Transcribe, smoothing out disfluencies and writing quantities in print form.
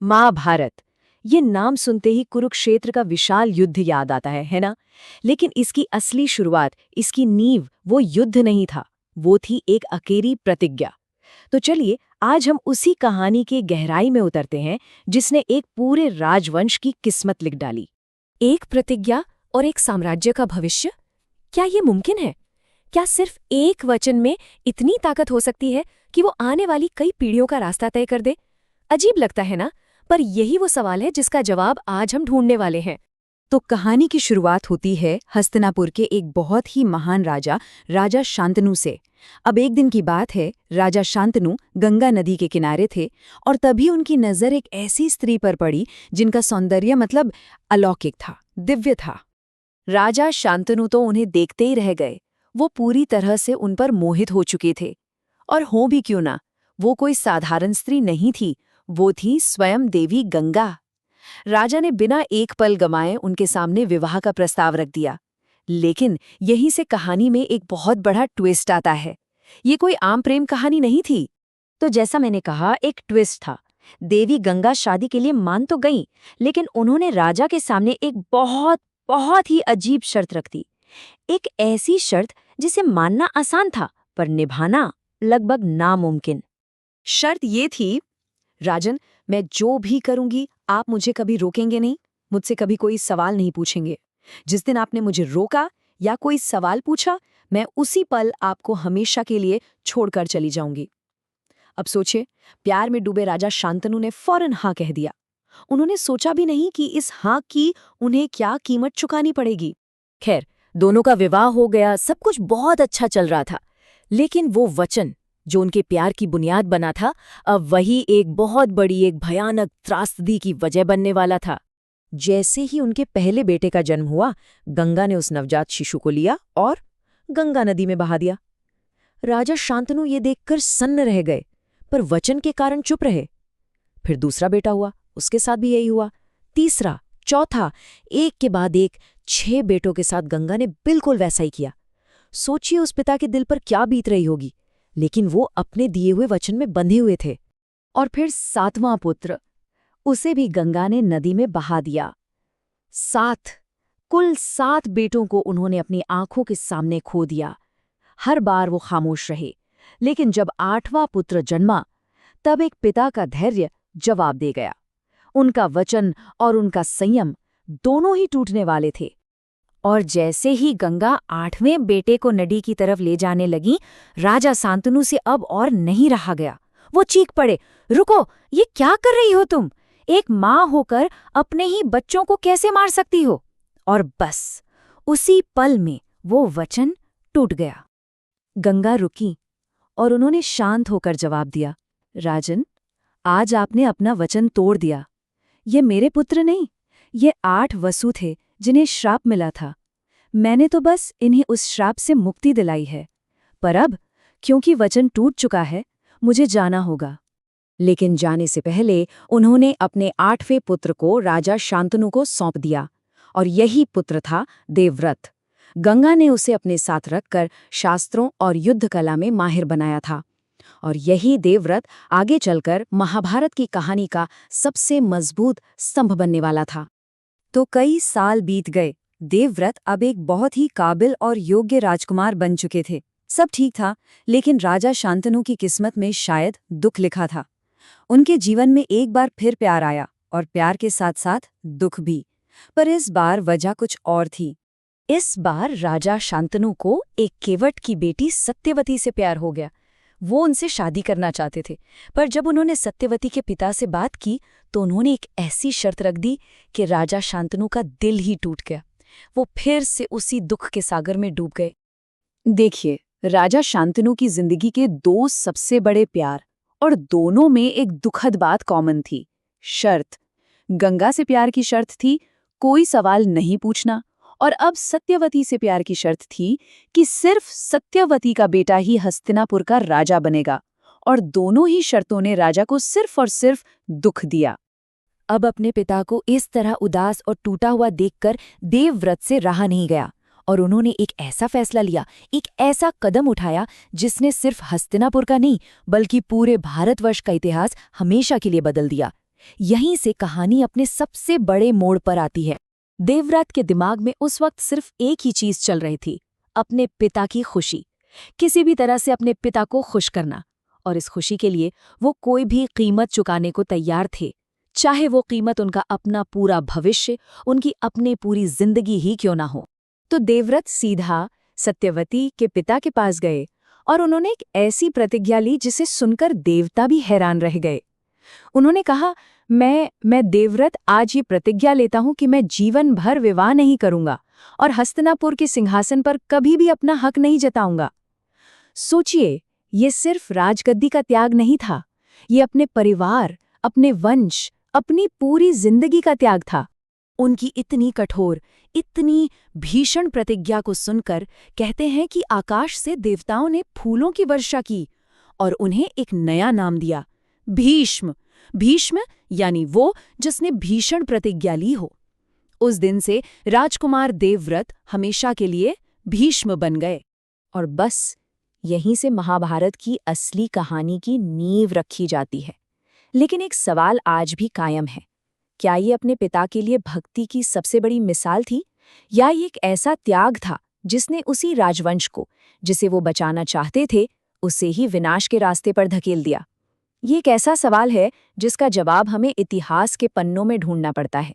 महाभारत। ये नाम सुनते ही कुरुक्षेत्र का विशाल युद्ध याद आता है ना? लेकिन इसकी असली शुरुआत, इसकी नींव वो युद्ध नहीं था, वो थी एक अकेली प्रतिज्ञा। तो चलिए आज हम उसी कहानी के गहराई में उतरते हैं जिसने एक पूरे राजवंश की किस्मत लिख डाली। एक प्रतिज्ञा और एक साम्राज्य का भविष्य, क्या ये मुमकिन है? क्या सिर्फ एक वचन में इतनी ताकत हो सकती है कि वो आने वाली कई पीढ़ियों का रास्ता तय कर दे? अजीब लगता है ना, पर यही वो सवाल है जिसका जवाब आज हम ढूंढने वाले हैं। तो कहानी की शुरुआत होती है हस्तिनापुर के एक बहुत ही महान राजा, राजा शांतनु से। अब एक दिन की बात है, राजा शांतनु गंगा नदी के किनारे थे और तभी उनकी नजर एक ऐसी स्त्री पर पड़ी जिनका सौंदर्य मतलब अलौकिक था, दिव्य था। राजा शांतनु तो उन्हें देखते ही रह गए। वो पूरी तरह से उन पर मोहित हो चुके थे। और हो भी क्यों ना, वो कोई साधारण स्त्री नहीं थी, वो थी स्वयं देवी गंगा। राजा ने बिना एक पल गमाए उनके सामने विवाह का प्रस्ताव रख दिया। लेकिन यहीं से कहानी में एक बहुत बड़ा ट्विस्ट आता है। ये कोई आम प्रेम कहानी नहीं थी। तो जैसा मैंने कहा, एक ट्विस्ट था। देवी गंगा शादी के लिए मान तो गईं, लेकिन उन्होंने राजा के सामने एक बहुत बहुत ही अजीब शर्त रख दी। एक ऐसी शर्त जिसे मानना आसान था पर निभाना लगभग नामुमकिन। शर्त ये थी, राजन, मैं जो भी करूंगी आप मुझे कभी रोकेंगे नहीं, मुझसे कभी कोई सवाल नहीं पूछेंगे। जिस दिन आपने मुझे रोका या कोई सवाल पूछा, मैं उसी पल आपको हमेशा के लिए छोड़कर चली जाऊंगी। अब सोचिए, प्यार में डूबे राजा शांतनु ने फौरन हाँ कह दिया। उन्होंने सोचा भी नहीं कि इस हाँ की उन्हें क्या कीमत चुकानी पड़ेगी। खैर, दोनों का विवाह हो गया, सब कुछ बहुत अच्छा चल रहा था। लेकिन वो वचन जो उनके प्यार की बुनियाद बना था, अब वही एक बहुत बड़ी, एक भयानक त्रासदी की वजह बनने वाला था। जैसे ही उनके पहले बेटे का जन्म हुआ, गंगा ने उस नवजात शिशु को लिया और गंगा नदी में बहा दिया। राजा शांतनु ये देखकर सन्न रह गए, पर वचन के कारण चुप रहे। फिर दूसरा बेटा हुआ, उसके साथ भी यही हुआ। तीसरा, चौथा, एक के बाद एक 6 बेटों के साथ गंगा ने बिल्कुल वैसा ही किया। सोचिए उस पिता के दिल पर क्या बीत रही होगी, लेकिन वो अपने दिए हुए वचन में बंधे हुए थे। और फिर 7वां पुत्र, उसे भी गंगा ने नदी में बहा दिया। 7, कुल 7 बेटों को उन्होंने अपनी आंखों के सामने खो दिया। हर बार वो खामोश रहे, लेकिन जब 8वां पुत्र जन्मा, तब एक पिता का धैर्य जवाब दे गया। उनका वचन और उनका संयम दोनों ही टूटने वाले थे। और जैसे ही गंगा 8वें बेटे को नदी की तरफ ले जाने लगी, राजा शांतनु से अब और नहीं रहा गया। वो चीख पड़े, रुको, ये क्या कर रही हो तुम? एक माँ होकर अपने ही बच्चों को कैसे मार सकती हो? और बस उसी पल में वो वचन टूट गया। गंगा रुकी और उन्होंने शांत होकर जवाब दिया, राजन, आज आपने अपना वचन तोड़ दिया। ये मेरे पुत्र नहीं, ये 8 वसु थे जिन्हें श्राप मिला था। मैंने तो बस इन्हें उस श्राप से मुक्ति दिलाई है। पर अब क्योंकि वचन टूट चुका है, मुझे जाना होगा। लेकिन जाने से पहले उन्होंने अपने 8वें पुत्र को राजा शांतनु को सौंप दिया, और यही पुत्र था देवव्रत। गंगा ने उसे अपने साथ रखकर शास्त्रों और युद्ध कला में माहिर बनाया था। और यही देवव्रत आगे चलकर महाभारत की कहानी का सबसे मजबूत स्तंभ बनने वाला था। तो कई साल बीत गए। देवव्रत अब एक बहुत ही काबिल और योग्य राजकुमार बन चुके थे। सब ठीक था, लेकिन राजा शांतनु की किस्मत में शायद दुख लिखा था। उनके जीवन में एक बार फिर प्यार आया, और प्यार के साथ साथ दुख भी। पर इस बार वजह कुछ और थी। इस बार राजा शांतनु को एक केवट की बेटी सत्यवती से प्यार हो गया। वो उनसे शादी करना चाहते थे, पर जब उन्होंने सत्यवती के पिता से बात की तो उन्होंने एक ऐसी शर्त रख दी कि राजा शांतनु का दिल ही टूट गया। वो फिर से उसी दुख के सागर में डूब गए। देखिए, राजा शांतनु की जिंदगी के 2 सबसे बड़े प्यार, और दोनों में एक दुखद बात कॉमन थी, शर्त। गंगा से प्यार की शर्त थी कोई सवाल नहीं पूछना, और अब सत्यवती से प्यार की शर्त थी कि सिर्फ सत्यवती का बेटा ही हस्तिनापुर का राजा बनेगा। और दोनों ही शर्तों ने राजा को सिर्फ और सिर्फ दुख दिया। अब अपने पिता को इस तरह उदास और टूटा हुआ देखकर देवव्रत से रहा नहीं गया, और उन्होंने एक ऐसा फैसला लिया, एक ऐसा कदम उठाया जिसने सिर्फ हस्तिनापुर का नहीं बल्कि पूरे भारतवर्ष का इतिहास हमेशा के लिए बदल दिया। यहीं से कहानी अपने सबसे बड़े मोड़ पर आती है। देवव्रत के दिमाग में उस वक्त सिर्फ एक ही चीज चल रही थी, अपने पिता की खुशी। किसी भी तरह से अपने पिता को खुश करना, और इस खुशी के लिए वो कोई भी कीमत चुकाने को तैयार थे, चाहे वो कीमत उनका अपना पूरा भविष्य, उनकी अपनी पूरी जिंदगी ही क्यों ना हो। तो देवव्रत सीधा सत्यवती के पिता के पास गए और उन्होंने एक ऐसी प्रतिज्ञा ली जिसे सुनकर देवता भी हैरान रह गए। उन्होंने कहा, मैं देवव्रत आज ये प्रतिज्ञा लेता हूं कि मैं जीवन भर विवाह नहीं करूंगा और हस्तिनापुर के सिंहासन पर कभी भी अपना हक नहीं जताऊंगा। सोचिए, ये सिर्फ राजगद्दी का त्याग नहीं था, ये अपने परिवार, अपने वंश, अपनी पूरी जिंदगी का त्याग था। उनकी इतनी कठोर, इतनी भीषण प्रतिज्ञा को सुनकर कहते हैं कि आकाश से देवताओं ने फूलों की वर्षा की और उन्हें एक नया नाम दिया, भीष्म। भीष्म यानी वो जिसने भीषण प्रतिज्ञा ली हो। उस दिन से राजकुमार देवव्रत हमेशा के लिए भीष्म बन गए। और बस यहीं से महाभारत की असली कहानी की नींव रखी जाती है। लेकिन एक सवाल आज भी कायम है, क्या ये अपने पिता के लिए भक्ति की सबसे बड़ी मिसाल थी, या ये एक ऐसा त्याग था जिसने उसी राजवंश को, जिसे वो बचाना चाहते थे, उसे ही विनाश के रास्ते पर धकेल दिया? ये एक ऐसा सवाल है जिसका जवाब हमें इतिहास के पन्नों में ढूंढना पड़ता है।